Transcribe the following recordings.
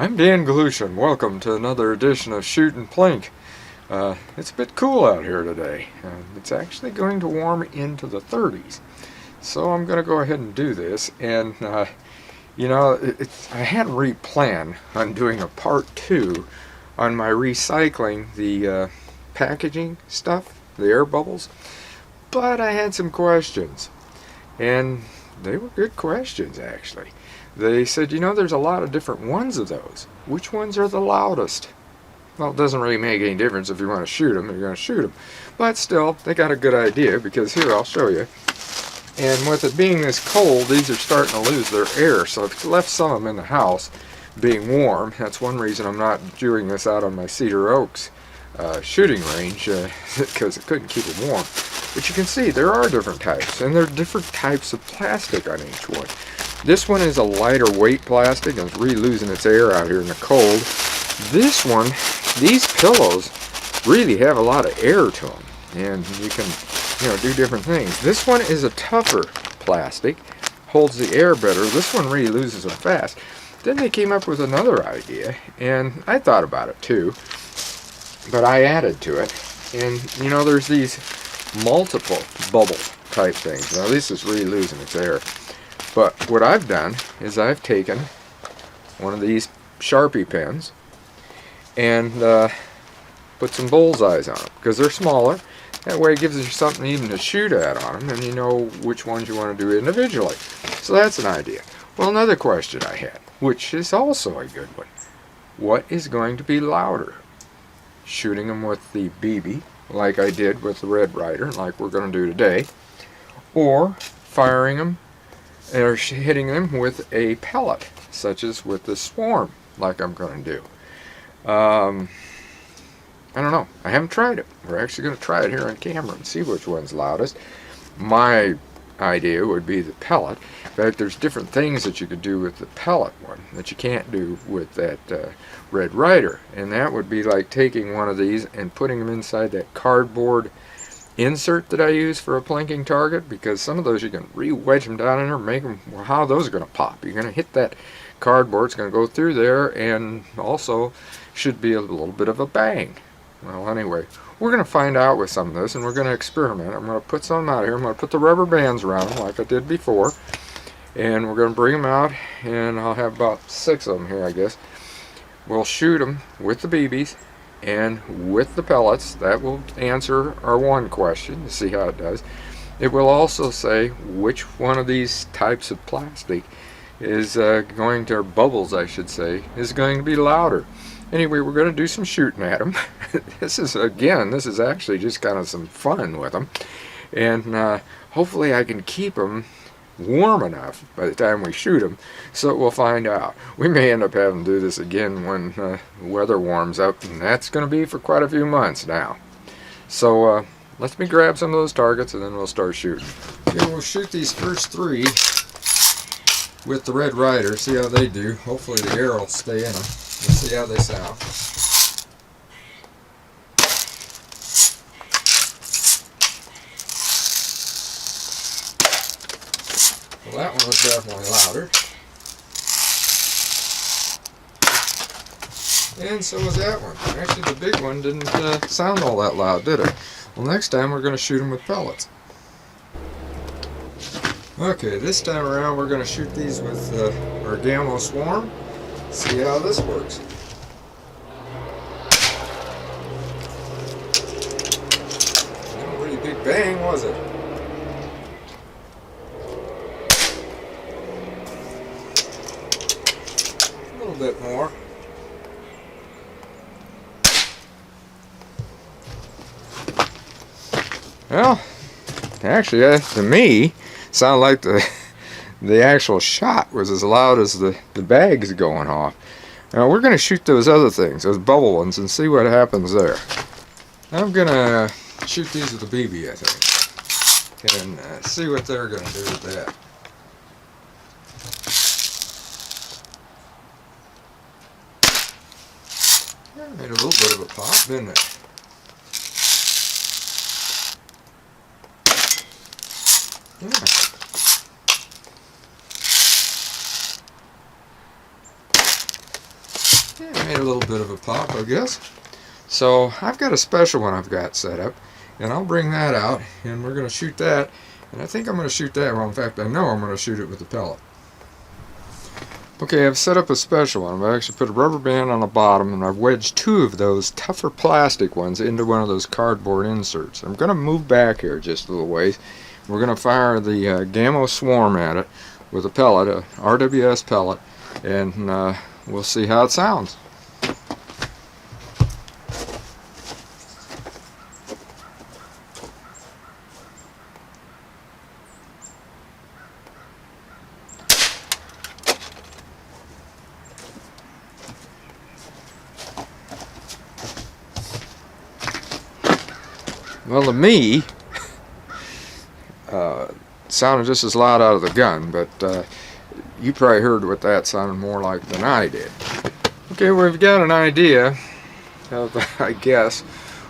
I'm Dan Galushan. Welcome to another edition of Shoot and Plink. It's a bit cool out here today. It's actually going to warm into the 30s. So I'm going to go ahead and do this. And, I hadn't re-planned on doing a part 2 on my recycling the packaging stuff, the air bubbles. But I had some questions. And they were good questions, actually. They said, there's a lot of different ones of those. Which ones are the loudest? Well, it doesn't really make any difference if you want to shoot them, you're going to shoot them. But still, they got a good idea, because here, I'll show you. And with it being this cold, these are starting to lose their air. So I've left some of them in the house being warm. That's one reason I'm not doing this out on my Cedar Oaks shooting range, because it couldn't keep them warm. But you can see there are different types, and there are different types of plastic on each one. This one is a lighter weight plastic, and it's really losing its air out here in the cold. This one, these pillows really have a lot of air to them, and you can, do different things. This one is a tougher plastic, holds the air better. This one really loses them fast. Then they came up with another idea, and I thought about it too, but I added to it. And, there's these multiple bubble type things. Now, this is really losing its air. But what I've done is I've taken one of these Sharpie pens and put some bullseyes on them, because they're smaller. That way it gives you something even to shoot at on them, and you know which ones you want to do individually. So that's an idea. Well, another question I had, which is also a good one. What is going to be louder? Shooting them with the BB, like I did with the Red Ryder, like we're going to do today, or firing them or hitting them with a pellet, such as with the Swarm, like I'm going to do. I don't know. I haven't tried it. We're actually going to try it here on camera and see which one's loudest. My idea would be the pellet. In fact, there's different things that you could do with the pellet one that you can't do with that Red Ryder. And that would be like taking one of these and putting them inside that cardboard insert that I use for a plinking target, because some of those you can re-wedge them down in there and make them, well, how are those going to pop? You're going to hit that cardboard, it's going to go through there, and also should be a little bit of a bang. Well, anyway, we're going to find out with some of this, and we're going to experiment. I'm going to put some out here. I'm going to put the rubber bands around them like I did before, and we're going to bring them out, and I'll have about 6 of them here, I guess. We'll shoot them with the BBs and with the pellets. That will answer our one question to see how it does. It will also say which one of these types of plastic is going to, or bubbles I should say, is going to be louder. Anyway, we're going to do some shooting at them. This is actually just kind of some fun with them. And hopefully I can keep them warm enough by the time we shoot them, so we'll find out. We may end up having to do this again when the weather warms up, and that's going to be for quite a few months now. So let me grab some of those targets, and then we'll start shooting. Okay, we'll shoot these first 3 with the Red Ryder, see how they do. Hopefully the air will stay in them. We'll see how they sound. Well, that one was definitely louder. And so was that one. Actually, the big one didn't sound all that loud, did it? Well, next time we're going to shoot them with pellets. Okay, this time around we're going to shoot these with our Gamo Swarm. See how this works. Not a really big bang, was it? A little bit more. Well, actually, to me, sounded like the actual shot was as loud as the bags going off. Now we're going to shoot those other things, those bubble ones, and see what happens there. I'm going to shoot these with the BB, I think, and see what they're going to do with that. That made a little bit of a pop, didn't it? Yeah. Yeah, made a little bit of a pop, I guess. So I've got a special one I've got set up, and I'll bring that out, and we're going to shoot that. And I think I'm going to shoot that, well, in fact, I know I'm going to shoot it with a pellet. Okay, I've set up a special one. I've actually put a rubber band on the bottom, and I've wedged 2 of those tougher plastic ones into one of those cardboard inserts. I'm going to move back here just a little ways. We're going to fire the Gamo swarm at it with a pellet, a RWS pellet, and we'll see how it sounds. Well, to me, sounded just as loud out of the gun, but you probably heard what that sounded more like than I did. Okay, well, we've got an idea of, I guess,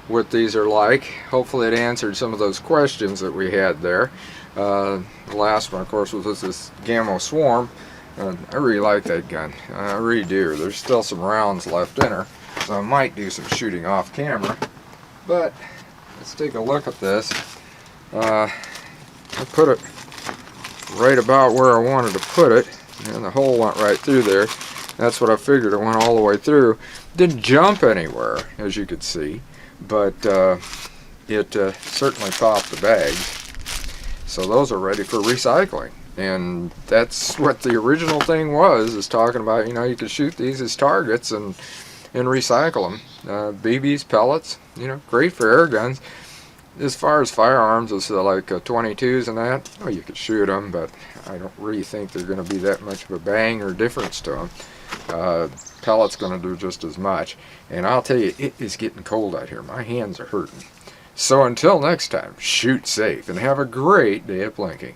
what these are like. Hopefully it answered some of those questions that we had there. The last one, of course, was this Gamo Swarm. I really like that gun. I really do. There's still some rounds left in her, so I might do some shooting off camera. But let's take a look at this. I put it right about where I wanted to put it, and the hole went right through there. That's what I figured. It went all the way through. Didn't jump anywhere, as you could see, but it certainly popped the bags. So those are ready for recycling, and that's what the original thing was, is talking about, you know, you could shoot these as targets and recycle them. BBs, pellets, you know, great for air guns. As far as firearms, it's like 22s and that, well, you could shoot them, but I don't really think they're going to be that much of a bang or difference to them. Pellet's going to do just as much. And I'll tell you, it is getting cold out here. My hands are hurting. So until next time, shoot safe and have a great day of plinking.